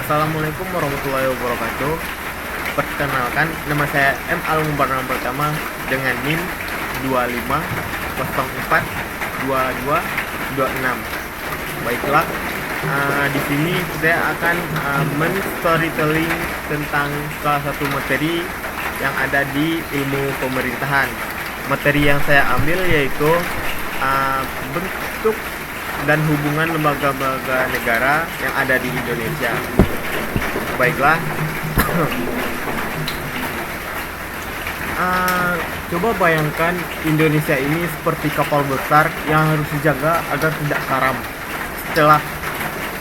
Assalamualaikum warahmatullahi wabarakatuh. Perkenalkan, nama saya M. Almubarnam pertama dengan NIM 25042226. Baiklah, di sini saya akan men-storytelling tentang salah satu materi yang ada di ilmu pemerintahan. Materi yang saya ambil yaitu bentuk dan hubungan lembaga-lembaga negara yang ada di Indonesia. Baiklah, coba bayangkan Indonesia ini seperti kapal besar yang harus dijaga agar tidak karam. Setelah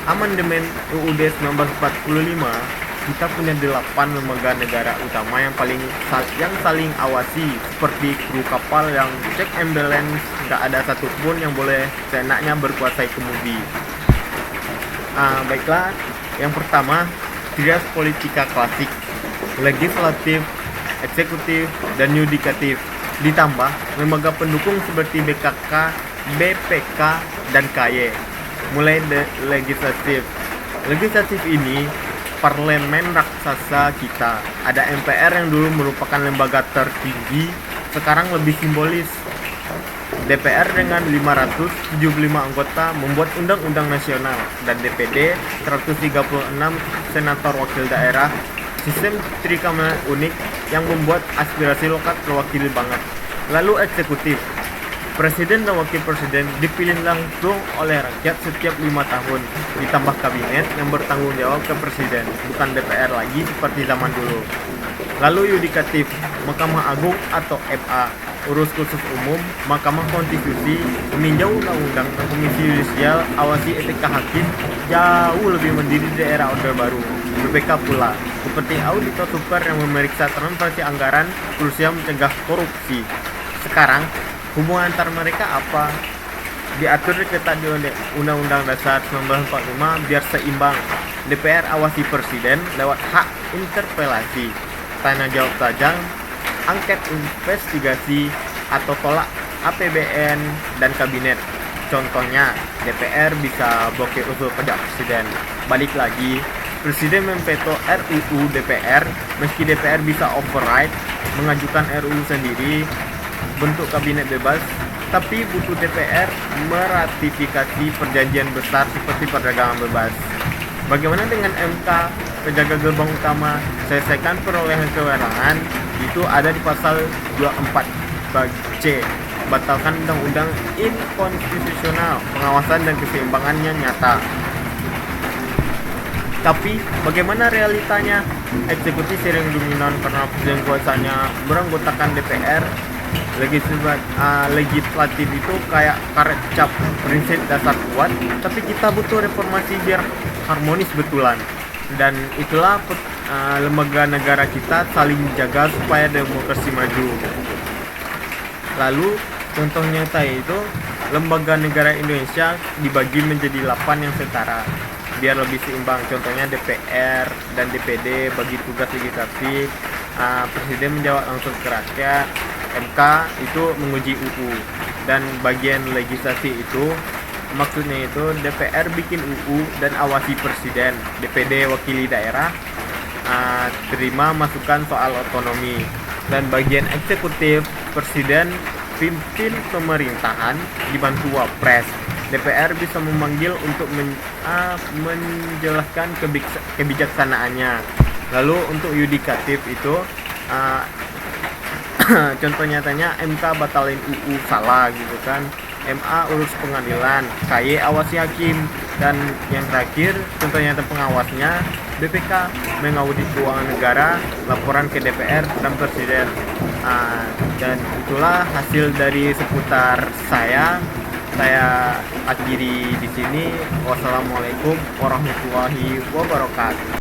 amandemen UUD 1945, kita punya 8 lembaga negara utama yang saling awasi, seperti kru kapal yang check and balance, nggak ada satupun yang boleh seenaknya berkuasai kemudi. Baiklah, yang pertama, trias politika klasik, legislatif, eksekutif, dan yudikatif, ditambah lembaga pendukung seperti BKK, BPK, dan KY. Mulai legislatif ini parlemen raksasa kita. Ada MPR yang dulu merupakan lembaga tertinggi, sekarang lebih simbolis. DPR dengan 575 anggota membuat undang-undang nasional, dan DPD 136 senator wakil daerah. Sistem trikama unik yang membuat aspirasi lokal terwakili banget. Lalu eksekutif, presiden dan wakil presiden dipilih langsung oleh rakyat setiap 5 tahun, ditambah kabinet yang bertanggung jawab ke presiden, bukan DPR lagi seperti zaman dulu. Lalu yudikatif, Mahkamah Agung atau MA, urus khusus umum, Mahkamah Konstitusi, meninjau undang-undang, dan Komisi Yudisial, awasi etika hakim, jauh lebih mendiri di era Orde Baru. BPK pula, seperti auditor super yang memeriksa transparansi anggaran, berusaha mencegah korupsi. Sekarang, hubungan antar mereka apa? Diatur ketat di Undang-Undang Dasar 1945 biar seimbang. DPR awasi presiden lewat hak interpelasi, tanya jawab tajam, angket investigasi, atau tolak APBN dan kabinet. Contohnya, DPR bisa blokir usul kerja presiden. Balik lagi, presiden memveto RUU DPR, meski DPR bisa override, mengajukan RUU sendiri, bentuk kabinet bebas, tapi butuh DPR meratifikasi perjanjian besar seperti perdagangan bebas. Bagaimana dengan MK, penjaga gerbang utama, selesaikan perolehan kewenangan? Itu ada di pasal 24 bab C. Batalkan undang-undang inkonstitusional, pengawasan dan keseimbangannya nyata. Tapi bagaimana realitanya? Eksekutif sering dominan karena presiden kuasanya beranggotakan DPR. Legislatif itu kayak karet cap, prinsip dasar kuat, tapi kita butuh reformasi biar harmonis betulan. Dan itulah lembaga negara kita saling jaga supaya demokrasi maju. Lalu contoh nyata itu lembaga negara Indonesia dibagi menjadi 8 yang setara biar lebih seimbang. Contohnya DPR dan DPD bagi tugas legislatif, presiden menjawab langsung ke rakyat, MK itu menguji UU, dan bagian legislasi itu maksudnya itu DPR bikin UU dan awasi presiden, DPD wakili daerah, terima masukan soal otonomi, dan bagian eksekutif presiden pimpin pemerintahan dibantu wapres. DPR bisa memanggil untuk menjelaskan kebijaksanaannya. Lalu untuk yudikatif itu contoh nyatanya MK batalin UU salah gitu kan, MA urus pengadilan, KY awasi hakim, dan yang terakhir contoh nyata pengawasnya BPK mengaudit keuangan negara, laporan ke DPR dan presiden. Dan itulah hasil dari seputar saya akhiri di sini. Wassalamualaikum warahmatullahi wabarakatuh.